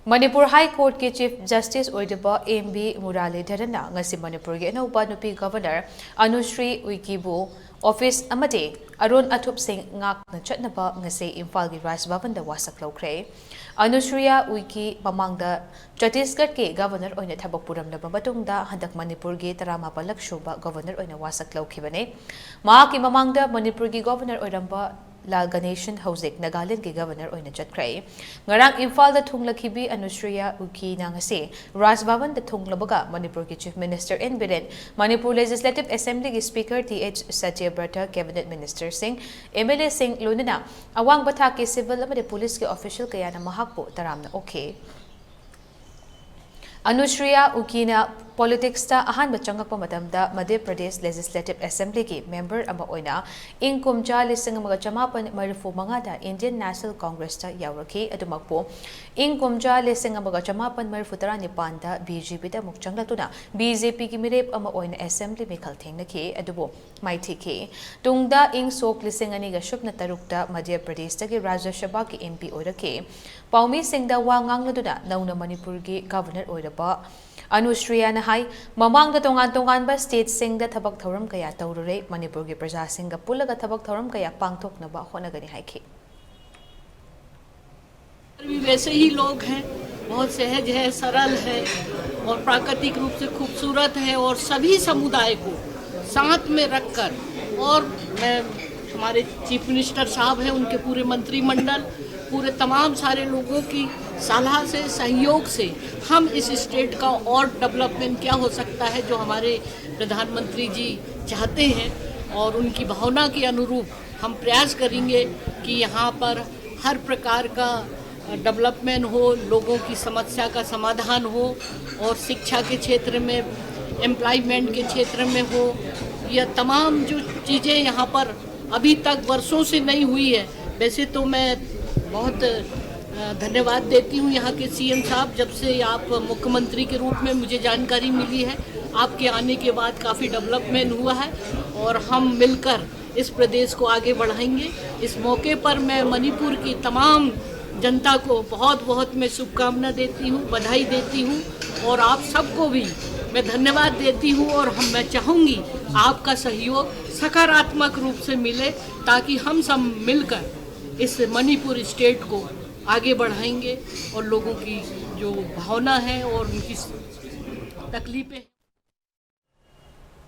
Manipur high court की chief justice M B. Muralidharan ngasi Manipur की अनौबा नुपी गवर्नर अनुश्री उइकीबु ऑफिस अमदे अरुण अथुप Singh ngakna chatnaba ngasi Imphal की राज भवन दा वासक लौख्रे अनुश्रिया उइकी ममांगदा छत्तीसगढ़ के गवर्नर ओइना थबक पुरमलबा मतुंगदा हंदक मणिपुर की 19 सुबा गवर्नर ओइना वासक लौखिबने माकी ममांगदा मणिपुर की गवर्नर ओइरंबा लाल गणेशन हौजिक नागालैंड के गवर्नर ओइना चटख्रे ngarang इम्फाल दा थुंगलखिबी अनुश्रिया उइकी नांगसे राज भवन दा थुंगलबगा मणिपुर की chief minister N Biren Manipur legislative assembly की speaker TH. Satyabrata cabinet minister Singh MLA Singh लोनना अवांग बथा के सिविल अमदे पुलिस के ऑफिशियल कयाना महाकपो तरामना ओके अनुश्रिया उकीना पॉलिटिक्स अहान चंगप मध्य प्रदेश लेजिस्लेटिव असेंबली की मेंबर इंग कुमचा 1945 इंडियन नेशनल कांग्रेस यावरखी इंग कुमचा 1939 बीजेपी मुक चंगलतुना बीजेपी की मिरेप असेंबली मिखल थेंगनखी माइथीखी तुंगदा इंग सोक 2023 मध्य प्रदेश की राज्यसभा की एमपी ओरखे पाउमी सिंगदा वा ngangluduna नौना मणिपुर की गवर्नर ओरबा अनुश्रिया हाई ममांग तोंगान तोंगानबा स्टेट सिंगदा थबक थौरम कया तौरुरे मणिपुर की प्रजा सिंगा पुलगा थबक थौरम कया पांगथोकनबा होनगनी हाइखी वैसे ही लोग हैं, बहुत सहज है, सरल है और प्राकृतिक रूप से खूबसूरत है और सभी समुदाय को साथ में रखकर और मैं हमारे चीफ मिनिस्टर साहब हैं, उनके पूरे मंत्रिमंडल, पूरे तमाम सारे लोगों की सलाह से, सहयोग से हम इस स्टेट का और डेवलपमेंट क्या हो सकता है जो हमारे प्रधानमंत्री जी चाहते हैं और उनकी भावना के अनुरूप हम प्रयास करेंगे कि यहाँ पर हर प्रकार का डेवलपमेंट हो, लोगों की समस्या का समाधान हो और शिक्षा के क्षेत्र में, एम्प्लॉयमेंट के क्षेत्र में हो, यह तमाम जो चीज़ें यहाँ पर अभी तक वर्षों से नहीं हुई है। वैसे तो मैं बहुत धन्यवाद देती हूँ यहाँ के सीएम साहब, जब से आप मुख्यमंत्री के रूप में मुझे जानकारी मिली है, आपके आने के बाद काफ़ी डेवलपमेंट हुआ है और हम मिलकर इस प्रदेश को आगे बढ़ाएंगे। इस मौके पर मैं मणिपुर की तमाम जनता को बहुत बहुत मैं शुभकामना देती हूँ, बधाई देती हूँ और आप सबको भी मैं धन्यवाद देती हूँ और मैं चाहूँगी आपका सहयोग सकारात्मक रूप से मिले ताकि हम सब मिलकर इस मणिपुर स्टेट को आगे बढ़ाएंगे और लोगों की जो भावना है और उनकी तकलीफें